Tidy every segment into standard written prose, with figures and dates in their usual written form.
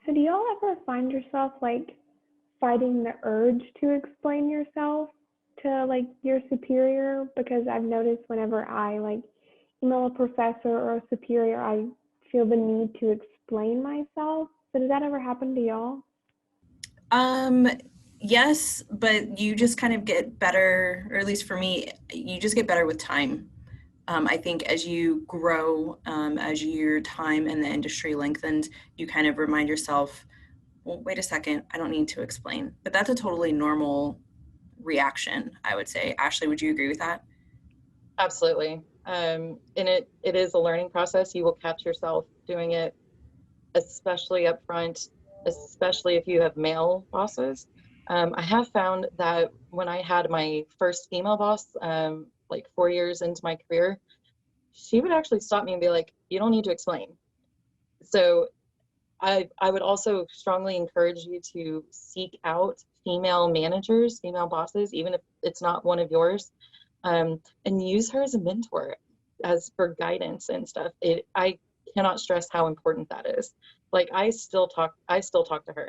So do y'all ever find yourself like fighting the urge to explain yourself to like your superior? Because I've noticed whenever I like email a professor or a superior, I feel the need to explain myself. So does that ever happen to y'all? Um, yes, but you just kind of get better, or at least for me, you just get better with time. I think as you grow, as your time in the industry lengthens, you kind of remind yourself, well, wait a second, I don't need to explain. But that's a totally normal reaction, I would say. Ashley, would you agree with that? Absolutely. And it is a learning process. You will catch yourself doing it, especially up front, especially if you have male bosses. I have found that when I had my first female boss, like 4 years into my career, she would actually stop me and be like, "You don't need to explain." So I would also strongly encourage you to seek out female managers, female bosses, even if it's not one of yours, and use her as a mentor, as for guidance and stuff. I cannot stress how important that is. Like I still talk to her,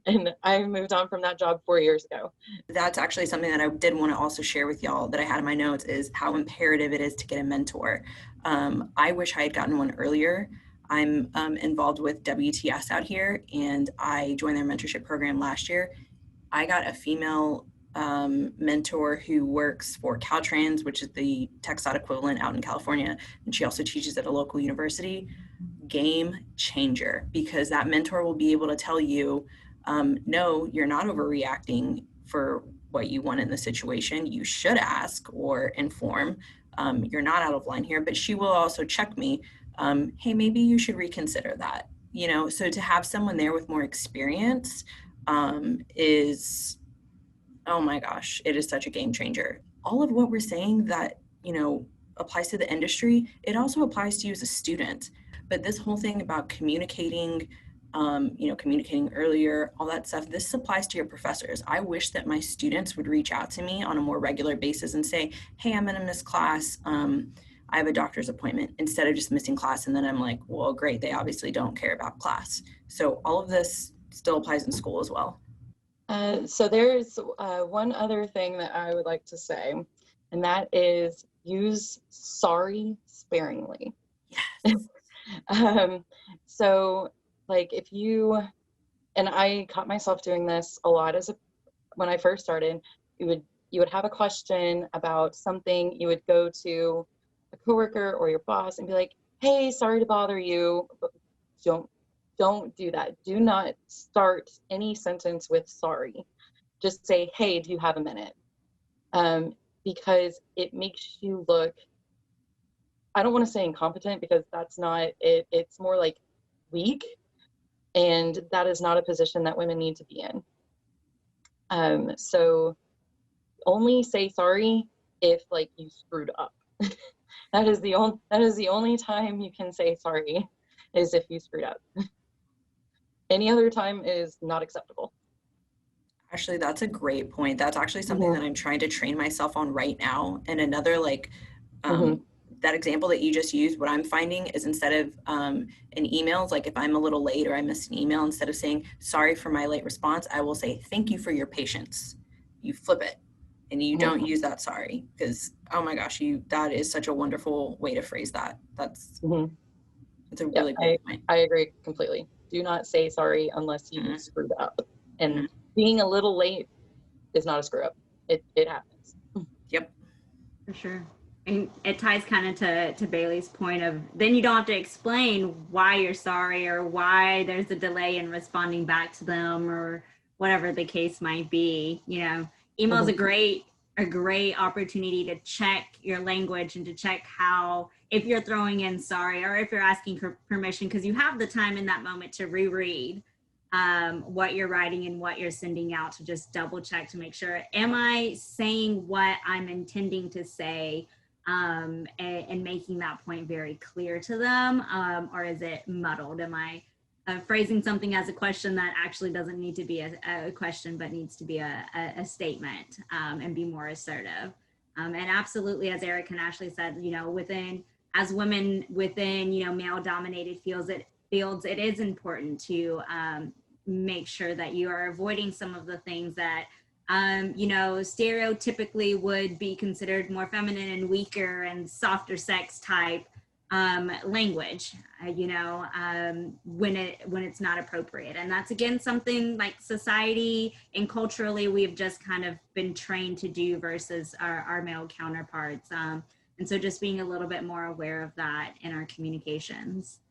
and I moved on from that job 4 years ago. That's actually something that I did want to also share with y'all that I had in my notes is how imperative it is to get a mentor. I wish I had gotten one earlier. I'm involved with WTS out here, and I joined their mentorship program last year. I got a female mentor who works for Caltrans, which is the TechStot equivalent out in California, and she also teaches at a local university. Game changer, because that mentor will be able to tell you, no, you're not overreacting for what you want in the situation. You should ask or inform. You're not out of line here, but she will also check me. Hey, maybe you should reconsider that. So to have someone there with more experience is, oh my gosh, it is such a game changer. All of what we're saying that, applies to the industry, it also applies to you as a student. But this whole thing about communicating earlier, all that stuff, this applies to your professors. I wish that my students would reach out to me on a more regular basis and say, hey, I'm going to miss class. I have a doctor's appointment, instead of just missing class. And then I'm like, well, great. They obviously don't care about class. So all of this still applies in school as well. So there's one other thing that I would like to say, and that is use sorry sparingly. Yes. So like if you, and I caught myself doing this a lot when I first started, you would have a question about something, you would go to a coworker or your boss and be like, hey, sorry to bother you, but don't don't do that. Do not start any sentence with sorry. Just say, hey, do you have a minute? Because it makes you look, I don't want to say incompetent, because that's not it. It's more like weak. And that is not a position that women need to be in. So only say sorry if like you screwed up. That is the only time you can say sorry, is if you screwed up. Any other time is not acceptable. Actually, that's a great point. That's actually something Mm-hmm. that I'm trying to train myself on right now. And another, like, Mm-hmm. that example that you just used, what I'm finding is, instead of in emails, like if I'm a little late or I missed an email, instead of saying sorry for my late response, I will say thank you for your patience. You flip it and you Mm-hmm. don't use that sorry, because, oh my gosh, that is such a wonderful way to phrase that. Mm-hmm. That's a Yeah, really great point. I agree completely. Do not say sorry unless you Mm-hmm. screwed up. Mm-hmm. And being a little late is not a screw up. It happens. Yep. For sure. And it ties kind of to Bailey's point of, then you don't have to explain why you're sorry or why there's a delay in responding back to them or whatever the case might be. Email is Mm-hmm. a great opportunity to check your language and to check how, if you're throwing in sorry or if you're asking for permission, because you have the time in that moment to reread what you're writing and what you're sending out, to just double check to make sure, am I saying what I'm intending to say, and making that point very clear to them, or is it muddled? Am I phrasing something as a question that actually doesn't need to be a question but needs to be a statement, and be more assertive? And absolutely, as Eric and Ashley said, within, as women within male dominated fields, fields, it is important to make sure that you are avoiding some of the things that you know, stereotypically would be considered more feminine and weaker and softer sex type language, you know, when it's not appropriate. And that's, again, something like society and culturally we've just kind of been trained to do versus our male counterparts. And so just being a little bit more aware of that in our communications.